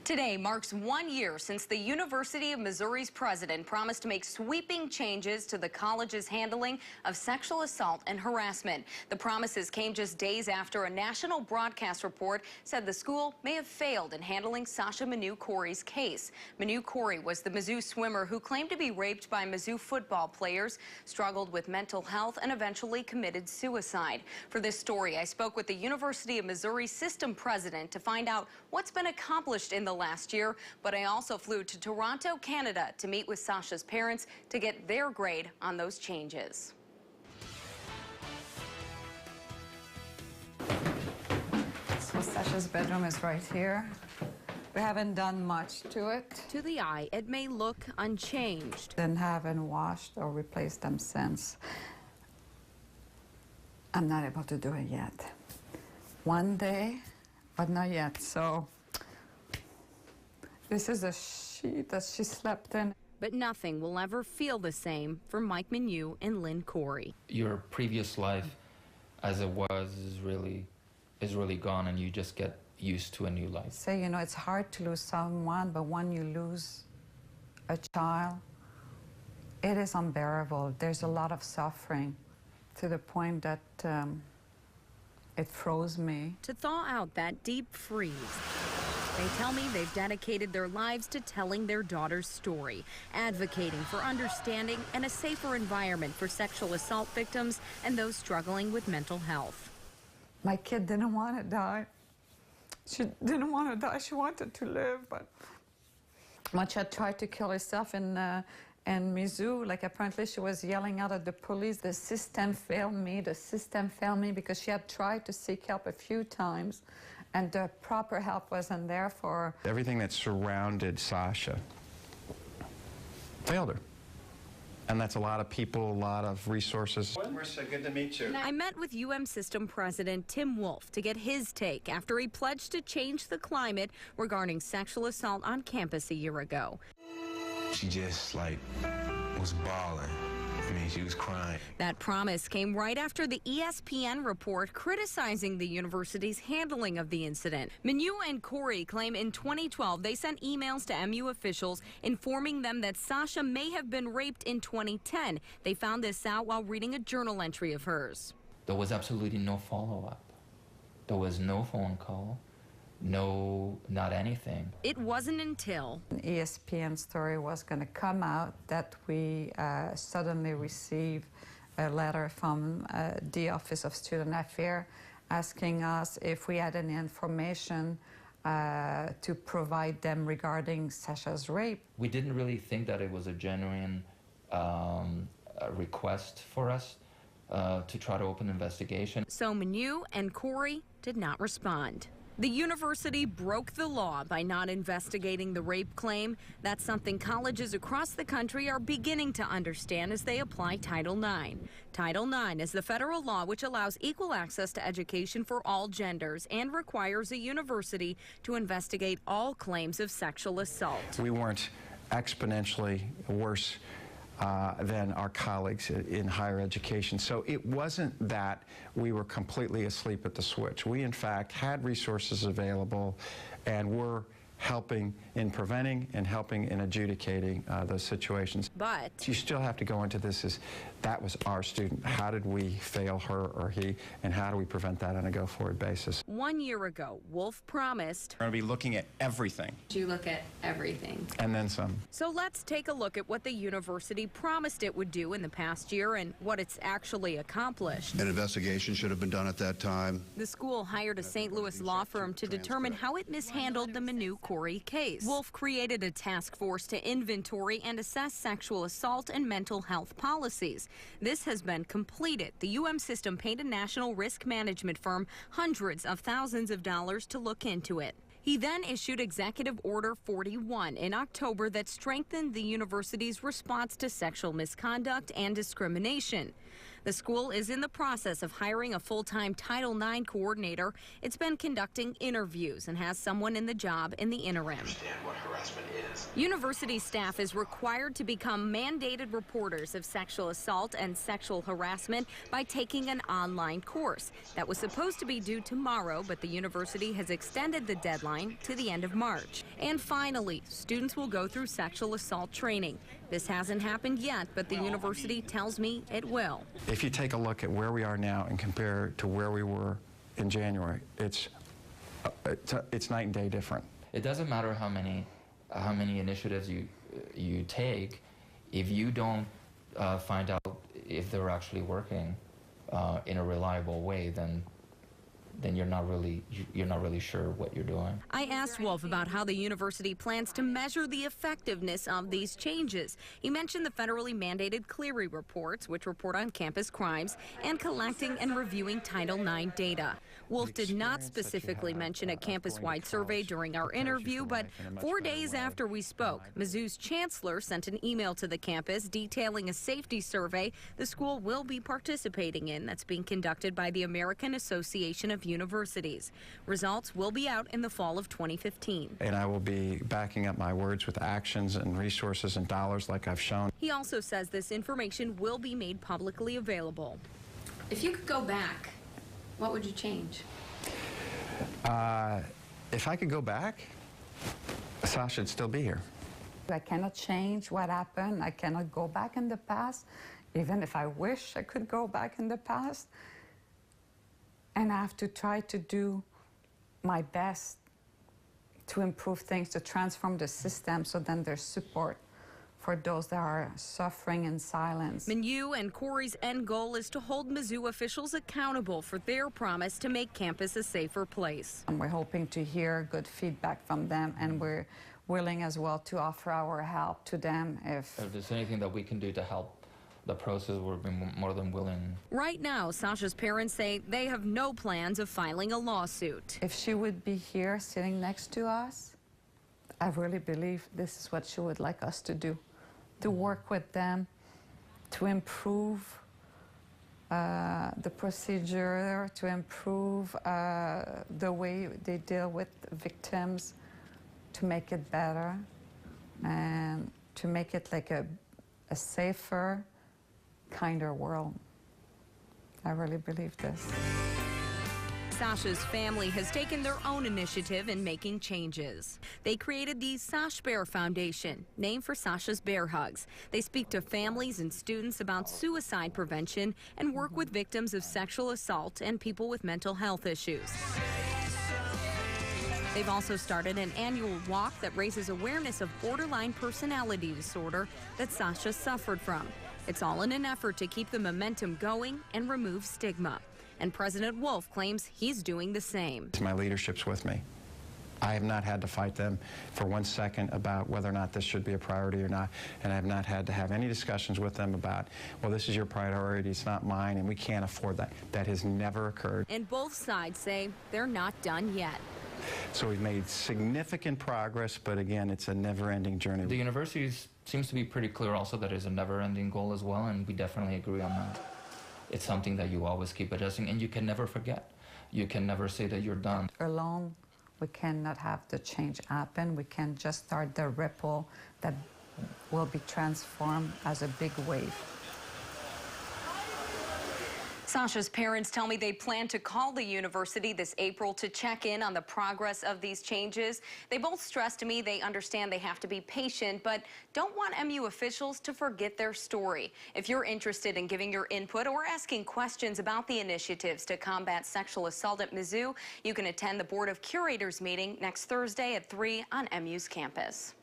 Today marks 1 year since the University of Missouri's president promised to make sweeping changes to the college's handling of sexual assault and harassment. The promises came just days after a national broadcast report said the school may have failed in handling Sasha Manu-Corey's case. Manu-Corey was the Mizzou swimmer who claimed to be raped by Mizzou football players, struggled with mental health, and eventually committed suicide. For this story, I spoke with the University of Missouri system president to find out what's been accomplished in the last year, but I also flew to Toronto, Canada to meet with Sasha's parents to get their grade on those changes. So Sasha's bedroom is right here. We haven't done much to it. To the eye, it may look unchanged. Then haven't washed or replaced them since. I'm not able to do it yet. One day, but not yet. So this is a sheet that she slept in. But nothing will ever feel the same for Mike Manu and Lynn Corey. Your previous life as it was is really gone, and you just get used to a new life. Say, you know, it's hard to lose someone, but when you lose a child, it is unbearable. There's a lot of suffering to the point that it froze me. To thaw out that deep freeze, they tell me they've dedicated their lives to telling their daughter's story, advocating for understanding and a safer environment for sexual assault victims and those struggling with mental health. My kid didn't want to die. She didn't want to die. She wanted to live, but when she had tried to kill herself in Mizzou, like apparently she was yelling out at the police, the system failed me, because she had tried to seek help a few times and the proper help wasn't there for her. Everything that surrounded Sasha failed her. And that's a lot of people, a lot of resources. Marissa, good to meet you. I met with UM System President Tim Wolf to get his take after he pledged to change the climate regarding sexual assault on campus a year ago. She just, was bawling. I mean, she was crying. That promise came right after the ESPN report criticizing the university's handling of the incident. Manu and Corey claim in 2012 they sent emails to MU officials informing them that Sasha may have been raped in 2010. They found this out while reading a journal entry of hers. There was absolutely no follow-up. There was no phone call. No, not anything. It wasn't until an ESPN story was going to come out that we suddenly received a letter from the Office of Student Affairs asking us if we had any information to provide them regarding Sasha's rape. We didn't really think that it was a genuine request for us to try to open an investigation. So Manu and Corey did not respond. The university broke the law by not investigating the rape claim. That's something colleges across the country are beginning to understand as they apply Title IX. Title IX is the federal law which allows equal access to education for all genders and requires a university to investigate all claims of sexual assault. We weren't exponentially worse than our colleagues in higher education. So it wasn't that we were completely asleep at the switch. We, in fact, had resources available and were helping in preventing and helping in adjudicating those situations. But you still have to go into this as that was our student. How did we fail her or he, and how do we prevent that on a go-forward basis? 1 year ago, Wolf promised. We're going to be looking at everything. Do you look at everything? And then some. So let's take a look at what the university promised it would do in the past year and what it's actually accomplished. An investigation should have been done at that time. The school hired a St. Louis law firm to determine how it mishandled the Manu-Corey case. Wolf created a task force to inventory and assess sexual assault and mental health policies. This has been completed. The UM system paid a national risk management firm hundreds of thousands of dollars to look into it. He then issued Executive Order 41 in October that strengthened the university's response to sexual misconduct and discrimination. The school is in the process of hiring a full-time Title IX coordinator. It's been conducting interviews and has someone in the job in the interim. Understand what harassment is. University staff is required to become mandated reporters of sexual assault and sexual harassment by taking an online course. That was supposed to be due tomorrow, but the university has extended the deadline to the end of March. And finally, students will go through sexual assault training. This hasn't happened yet, but the university tells me it will. If you take a look at where we are now and compare to where we were in January, it's night and day different. It doesn't matter how many initiatives you take, if you don't find out if they're actually working in a reliable way, then you're not really sure what you're doing. I asked Wolf about how the university plans to measure the effectiveness of these changes. He mentioned the federally mandated Clery reports, which report on campus crimes, and collecting and reviewing Title IX data. Wolf did not specifically mention a campus-wide survey during our interview, but 4 days after we spoke, Mizzou's chancellor sent an email to the campus detailing a safety survey the school will be participating in that's being conducted by the American Association of Universities. Results will be out in the fall of 2015. And I will be backing up my words with actions and resources and dollars like I've shown. He also says this information will be made publicly available. If you could go back, what would you change? If I could go back, Sasha would still be here. I cannot change what happened. I cannot go back in the past, even if I wish I could go back in the past. And I have to try to do my best to improve things, to transform the system so then there's support for those that are suffering in silence. Menu and Corey's end goal is to hold Mizzou officials accountable for their promise to make campus a safer place. And we're hoping to hear good feedback from them, and we're willing as well to offer our help to them if there's anything that we can do to help the process, we're more than willing. Right now, Sasha's parents say they have no plans of filing a lawsuit. If she would be here sitting next to us, I really believe this is what she would like us to do, to work with them, to improve the procedure, to improve the way they deal with victims, to make it better, and to make it like a safer, kinder world. I really believe this. Sasha's family has taken their own initiative in making changes. They created the Sash Bear Foundation, named for Sasha's bear hugs. They speak to families and students about suicide prevention and work with victims of sexual assault and people with mental health issues. They've also started an annual walk that raises awareness of borderline personality disorder that Sasha suffered from. It's all in an effort to keep the momentum going and remove stigma. And President Wolf claims he's doing the same. My leadership's with me. I have not had to fight them for 1 second about whether or not this should be a priority or not, and I have not had to have any discussions with them about, well, this is your priority, it's not mine, and we can't afford that. That has never occurred. And both sides say they're not done yet. So we've made significant progress, but again, it's a never-ending journey. The university seems to be pretty clear also that it's a never-ending goal as well, and we definitely agree on that. It's something that you always keep adjusting, and you can never forget. You can never say that you're done. Alone, we cannot have the change happen. We can just start the ripple that will be transformed as a big wave. Sasha's parents tell me they plan to call the university this April to check in on the progress of these changes. They both stressed to me they understand they have to be patient, but don't want MU officials to forget their story. If you're interested in giving your input or asking questions about the initiatives to combat sexual assault at Mizzou, you can attend the Board of Curators meeting next Thursday at 3 on MU's campus.